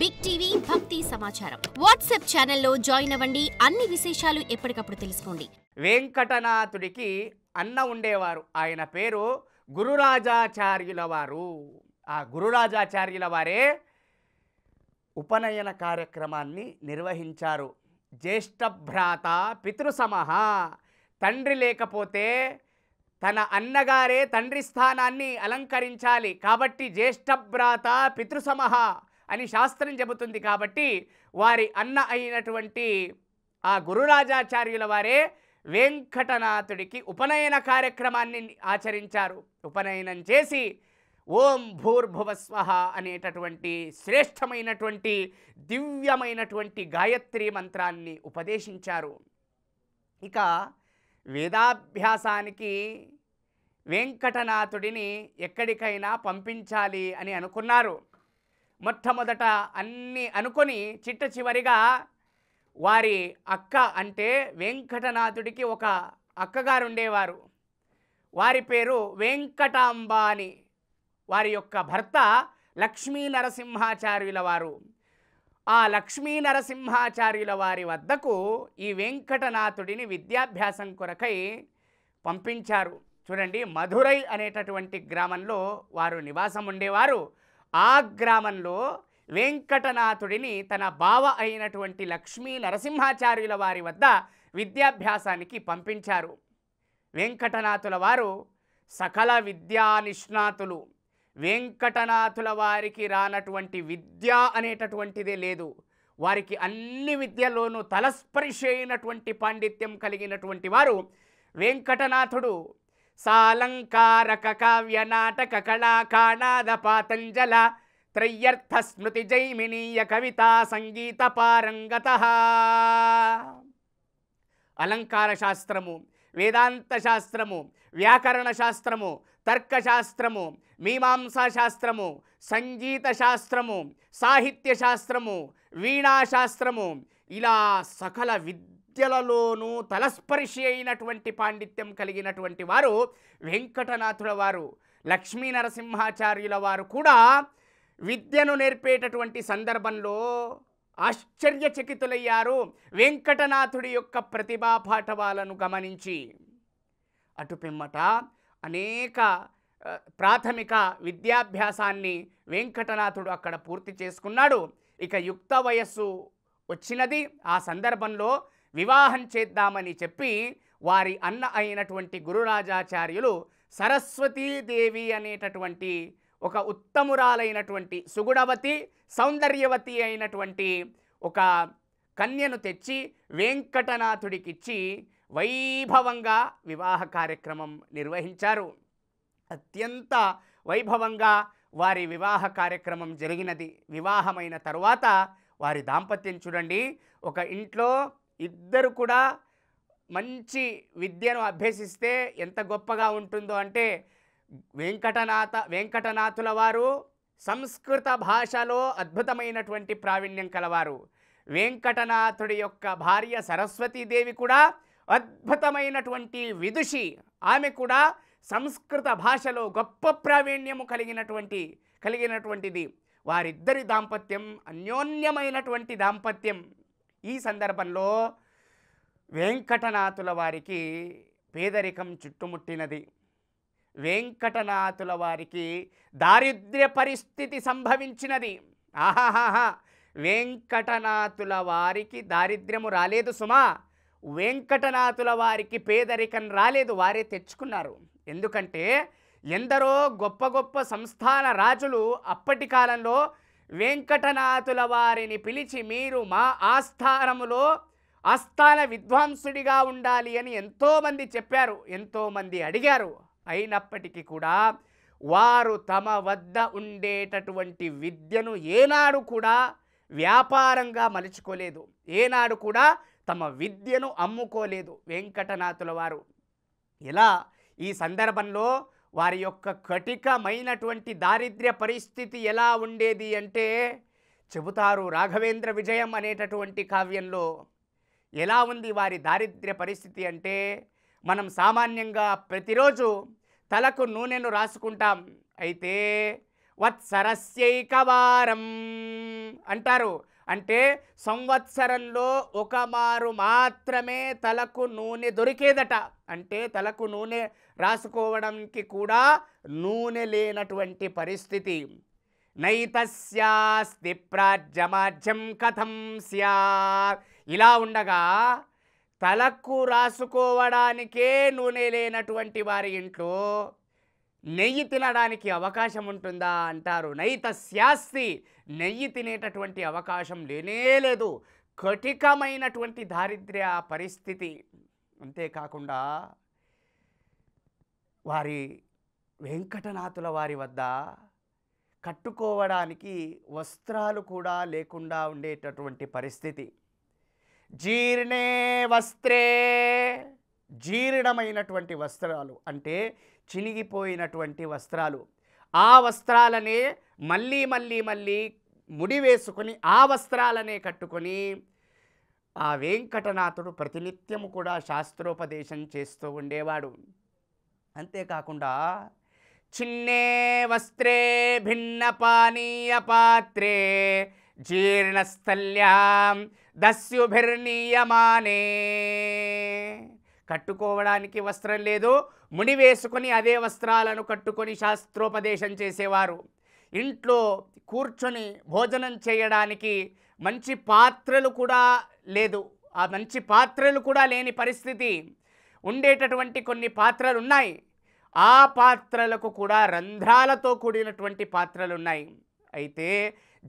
Big TV భక్తి సమాచారం WhatsApp ఛానల్లో జాయిన్ అవ్వండి. అన్ని విశేషాలు ఎప్పటికప్పుడు తెలుసుకోండి. వెంకటనాథుడికి అన్న ఉండేవారు. ఆయన పేరు గురురాజాచార్యుల వారు. ఆ గురురాజాచార్యుల వారే ఉపనయన కార్యక్రమాన్ని నిర్వహించారు. జ్యేష్ఠభ్రాత పితృసమః, తండ్రి లేకపోతే తన అన్నగారే తండ్రి స్థానాన్ని అలంకరించాలి. కాబట్టి జ్యేష్ఠభ్రాత పితృసమః అని శాస్త్రం చెబుతుంది. కాబట్టి వారి అన్న అయినటువంటి ఆ గురురాజాచార్యుల వారే వెంకటనాథుడికి ఉపనయన కార్యక్రమాన్ని ఆచరించారు. ఉపనయనం చేసి ఓం భూర్భువస్వః అనేటటువంటి శ్రేష్టమైనటువంటి దివ్యమైనటువంటి గాయత్రి మంత్రాన్ని ఉపదేశించారు. ఇక వేదాభ్యాసానికి వెంకటనాథుడిని ఎక్కడికైనా పంపించాలి అని అనుకున్నారు. మొట్టమొదట అన్నీ అనుకొని చిట్ట చివరిగా వారి అక్క అంటే వెంకటనాథుడికి ఒక అక్కగారు ఉండేవారు. వారి పేరు వెంకటాంబ అని. వారి యొక్క భర్త లక్ష్మీ నరసింహాచార్యుల వారు. ఆ లక్ష్మీ నరసింహాచార్యుల వారి వద్దకు ఈ వెంకటనాథుడిని విద్యాభ్యాసం కొరకై పంపించారు. చూడండి, మధురై అనేటటువంటి గ్రామంలో వారు నివాసం ఉండేవారు. ఆ గ్రామంలో వెంకటనాథుడిని తన బావ అయినటువంటి లక్ష్మీ నరసింహాచార్యుల వారి వద్ద విద్యాభ్యాసానికి పంపించారు. వెంకటనాథుల వారు సకల విద్యా నిష్ణాతులు. వెంకటనాథుల వారికి రానటువంటి విద్య అనేటటువంటిదే లేదు. వారికి అన్ని విద్యలోనూ తలస్పర్శ అయినటువంటి పాండిత్యం కలిగినటువంటి వారు వెంకటనాథుడు. సాలంకారక కావ్య నాటక కళాకాణాద పాతంజల త్రయ్యర్థ స్మృతి జైమినీయ కవితా సంగీత పారంగతః. అలంకార శాస్త్రము, వేదాంత శాస్త్రము, వ్యాకరణ శాస్త్రము, తర్కశాస్త్రము, మీమాంసా శాస్త్రము, సంగీత శాస్త్రము, సాహిత్య శాస్త్రము, వీణాశాస్త్రము, ఇలా సకల విద్యలలోనూ తలస్పర్శి అయినటువంటి పాండిత్యం కలిగినటువంటి వారు వెంకటనాథుల వారు. లక్ష్మీ నరసింహాచార్యుల వారు కూడా విద్యను నేర్పేటటువంటి సందర్భంలో ఆశ్చర్యచకితులయ్యారు వెంకటనాథుడి యొక్క ప్రతిభా పాఠవాలను గమనించి. అటు పిమ్మట అనేక ప్రాథమిక విద్యాభ్యాసాన్ని వెంకటనాథుడు అక్కడ పూర్తి చేసుకున్నాడు. ఇక యుక్త వయస్సు వచ్చినది. ఆ సందర్భంలో వివాహం చేద్దామని చెప్పి వారి అన్న అయినటువంటి గురురాజాచార్యులు సరస్వతీదేవి అనేటటువంటి ఒక ఉత్తమురాలైనటువంటి సుగుణవతి సౌందర్యవతి అయినటువంటి ఒక కన్యను తెచ్చి వెంకటనాథుడికిచ్చి వైభవంగా వివాహ కార్యక్రమం నిర్వహించారు. అత్యంత వైభవంగా వారి వివాహ కార్యక్రమం జరిగినది. వివాహమైన తరువాత వారి దాంపత్యం చూడండి. ఒక ఇంట్లో ఇద్దరు కూడా మంచి విద్యను అభ్యసిస్తే ఎంత గొప్పగా ఉంటుందో అంటే, వెంకటనాథుల వారు సంస్కృత భాషలో అద్భుతమైనటువంటి ప్రావీణ్యం కలవారు. వెంకటనాథుడి యొక్క భార్య సరస్వతీదేవి కూడా అద్భుతమైనటువంటి విదుషి. ఆమె కూడా సంస్కృత భాషలో గొప్ప ప్రావీణ్యము కలిగినటువంటిది. వారిద్దరి దాంపత్యం అన్యోన్యమైనటువంటి దాంపత్యం. ఈ సందర్భంలో వెంకటనాథుల వారికి పేదరికం చుట్టుముట్టినది. వెంకటనాథుల వారికి దారిద్ర్య పరిస్థితి సంభవించినది. ఆహాహా, వెంకటనాథుల వారికి దారిద్ర్యము రాలేదు సుమా. వెంకటనాథుల వారికి పేదరికం రాలేదు, వారే తెచ్చుకున్నారు. ఎందుకంటే ఎందరో గొప్ప గొప్ప సంస్థాన రాజులు అప్పటి కాలంలో వెంకటనాథుల వారిని పిలిచి మీరు మా ఆస్థానములో ఆస్థాన విద్వాంసుడిగా ఉండాలి అని ఎంతోమంది చెప్పారు, ఎంతోమంది అడిగారు. అయినప్పటికీ కూడా వారు తమ వద్ద ఉండేటటువంటి విద్యను ఏనాడు కూడా వ్యాపారంగా మలుచుకోలేదు, ఏనాడు కూడా తమ విద్యను అమ్ముకోలేదు వెంకటనాథుల వారు. ఇలా ఈ సందర్భంలో వారి యొక్క కటికమైనటువంటి దారిద్ర్య పరిస్థితి ఎలా ఉండేది అంటే చెబుతారు. రాఘవేంద్ర విజయం అనేటటువంటి కావ్యంలో ఎలా ఉంది వారి దారిద్ర్య పరిస్థితి అంటే, మనం సామాన్యంగా ప్రతిరోజు తలకు నూనెను రాసుకుంటాం. అయితే వత్సరస్యైకవారం అంటారు. అంటే సంవత్సరంలో ఒక మారు మాత్రమే తలకు నూనె దొరికేదట. అంటే తలకు నూనె రాసుకోవడానికి కూడా నూనె లేనటువంటి పరిస్థితి. నైతస్యాస్తి ప్రాజ్యమాజ్యం కథం స్యాత్. ఇలా ఉండగా తలకు రాసుకోవడానికే నూనె లేనటువంటి వారి ఇంట్లో నెయ్యి తినడానికి అవకాశం ఉంటుందా అంటారు. నైతస్యాస్తి, నెయ్యి తినేటటువంటి అవకాశం లేనేలేదు. కఠికమైనటువంటి దారిద్ర్య పరిస్థితి. అంతేకాకుండా వారి వెంకటనాథుల వారి వద్ద కట్టుకోవడానికి వస్త్రాలు కూడా లేకుండా ఉండేటటువంటి పరిస్థితి. జీర్ణే వస్త్రే, జీర్ణమైనటువంటి వస్త్రాలు అంటే చినిగిపోయినటువంటి వస్త్రాలు. ఆ వస్త్రాలనే మళ్ళీ మళ్ళీ మళ్ళీ ముడి వేసుకొని ఆ వస్త్రాలనే కట్టుకొని ఆ వెంకటనాథుడు ప్రతినిత్యము కూడా శాస్త్రోపదేశం చేస్తూ ఉండేవాడు. అంతేకాకుండా చిన్నే వస్త్రే భిన్న పానీయ పాత్రే జీర్ణస్థల్యాం దస్యుభిర్నీయమానే. కట్టుకోవడానికి వస్త్రం లేదు, ముడి వేసుకొని అదే వస్త్రాలను కట్టుకొని శాస్త్రోపదేశం చేసేవారు. ఇంట్లో కూర్చొని భోజనం చేయడానికి మంచి పాత్రలు కూడా లేదు. ఆ మంచి పాత్రలు కూడా లేని పరిస్థితి. ఉండేటటువంటి కొన్ని పాత్రలు ఉన్నాయి. ఆ పాత్రలకు కూడా రంధ్రాలతో కూడినటువంటి పాత్రలు ఉన్నాయి. అయితే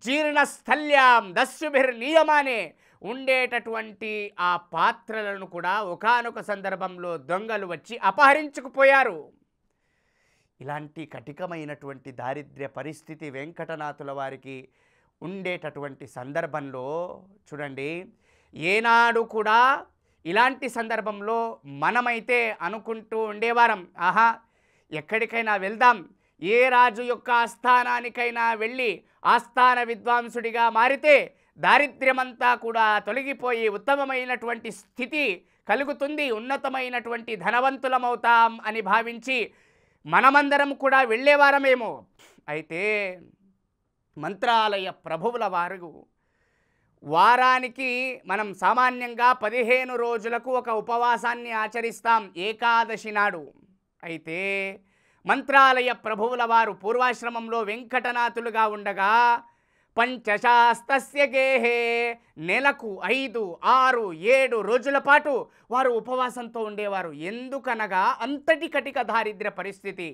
జీర్ణస్థల్యాం దస్యుభిర్నియమానే ఉండేటటువంటి ఆ పాత్రలను కూడా ఒకానొక సందర్భంలో దొంగలు వచ్చి అపహరించుకుపోయారు. ఇలాంటి కఠికమైనటువంటి దారిద్ర్య పరిస్థితి వెంకటనాథుల వారికి ఉండేటటువంటి సందర్భంలో చూడండి, ఏనాడు కూడా ఇలాంటి సందర్భంలో మనమైతే అనుకుంటూ ఉండేవారం, ఆహా ఎక్కడికైనా వెళ్దాం, ఏ రాజు యొక్క ఆస్థానానికైనా వెళ్ళి ఆస్థాన విద్వాంసుడిగా మారితే దారిద్ర్యమంతా కూడా తొలగిపోయి ఉత్తమమైనటువంటి స్థితి కలుగుతుంది, ఉన్నతమైనటువంటి ధనవంతులమవుతాం అని భావించి మనమందరం కూడా వెళ్ళేవారమేమో. అయితే మంత్రాలయ ప్రభువుల వారు వారానికి మనం సామాన్యంగా 15 రోజులకు ఒక ఉపవాసాన్ని ఆచరిస్తాం ఏకాదశి నాడు. అయితే మంత్రాలయ ప్రభువుల వారు పూర్వాశ్రమంలో వెంకటనాథులుగా ఉండగా పంచశాస్తస్య గేహే నెలకు 5, 6, 7 రోజుల పాటు వారు ఉపవాసంతో ఉండేవారు. ఎందుకనగా అంతటి కటిక దారిద్ర్య పరిస్థితి.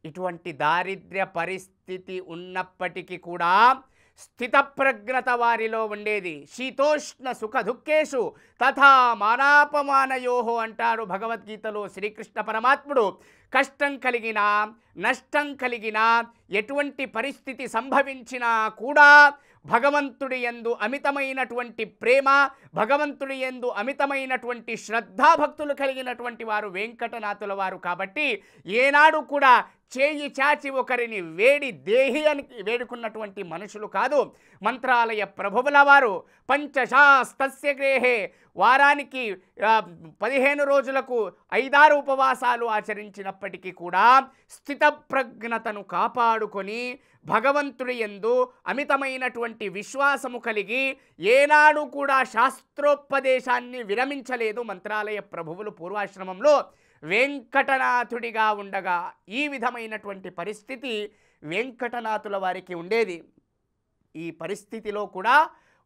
ఇటువంటి దారిద్ర్య పరిస్థితి ఉన్నప్పటికీ కూడా స్థితప్రజ్ఞత వారిలో ఉండేది. శీతోష్ణ సుఖ దుఃఖేషు తథా మానాపమానయోహో అంటారు భగవద్గీతలో శ్రీకృష్ణ పరమాత్ముడు. కష్టం కలిగినా నష్టం కలిగినా ఎటువంటి పరిస్థితి సంభవించినా కూడా భగవంతుడి యందు అమితమైనటువంటి ప్రేమ, భగవంతుడి యందు అమితమైనటువంటి శ్రద్ధాభక్తులు కలిగినటువంటి వారు వెంకటనాథుల వారు. కాబట్టి ఏనాడు కూడా చేయి చాచి ఒకరిని వేడి దేహి అని వేడుకున్నటువంటి మనుషులు కాదు. మంత్రాలయ ప్రభువుల వారు పంచశాస్తస్య గృహే వారానికి 15 రోజులకు 5-6 ఉపవాసాలు ఆచరించినప్పటికీ కూడా స్థితప్రజ్ఞతను కాపాడుకొని భగవంతుడి యందు అమితమైనటువంటి విశ్వాసము కలిగి ఏనాడు కూడా శాస్త్రోపదేశాన్ని విరమించలేదు మంత్రాలయ ప్రభువులు పూర్వాశ్రమంలో వెంకటనాథుడిగా ఉండగా. ఈ విధమైనటువంటి పరిస్థితి వెంకటనాథుల వారికి ఉండేది. ఈ పరిస్థితిలో కూడా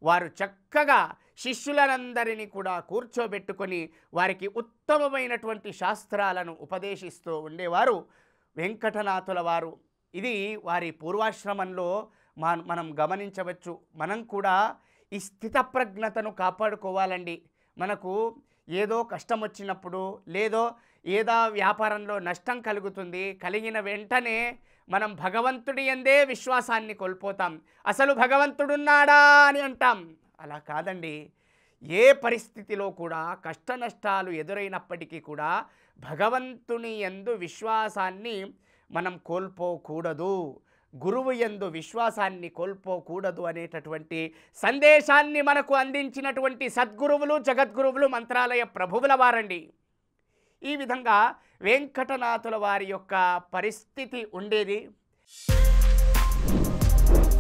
వారు చక్కగా శిష్యులందరినీ కూడా కూర్చోబెట్టుకొని వారికి ఉత్తమమైనటువంటి శాస్త్రాలను ఉపదేశిస్తూ ఉండేవారు వెంకటనాథుల వారు. ఇది వారి పూర్వాశ్రమంలో మనం గమనించవచ్చు. మనం కూడా ఈ స్థితప్రజ్ఞతను కాపాడుకోవాలండి. మనకు ఏదో కష్టం వచ్చినప్పుడు లేదో ఏదో వ్యాపారంలో నష్టం కలుగుతుంది, కలిగిన వెంటనే మనం భగవంతుడి యందే విశ్వాసాన్ని కోల్పోతాం. అసలు భగవంతుడున్నాడా అని అంటాం. అలా కాదండి. ఏ పరిస్థితిలో కూడా కష్ట నష్టాలు ఎదురైనప్పటికీ కూడా భగవంతుని యందు విశ్వాసాన్ని మనం కోల్పోకూడదు, గురువు యందు విశ్వాసాన్ని కోల్పోకూడదు అనేటటువంటి సందేశాన్ని మనకు అందించినటువంటి సద్గురువులు జగద్గురువులు మంత్రాలయ ప్రభువుల వారండి. ఈ విధంగా వెంకటనాథుల వారి యొక్క పరిస్థితి ఉండేది.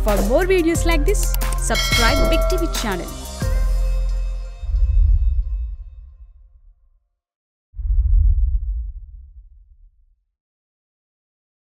For more videos like this, subscribe Big TV channel.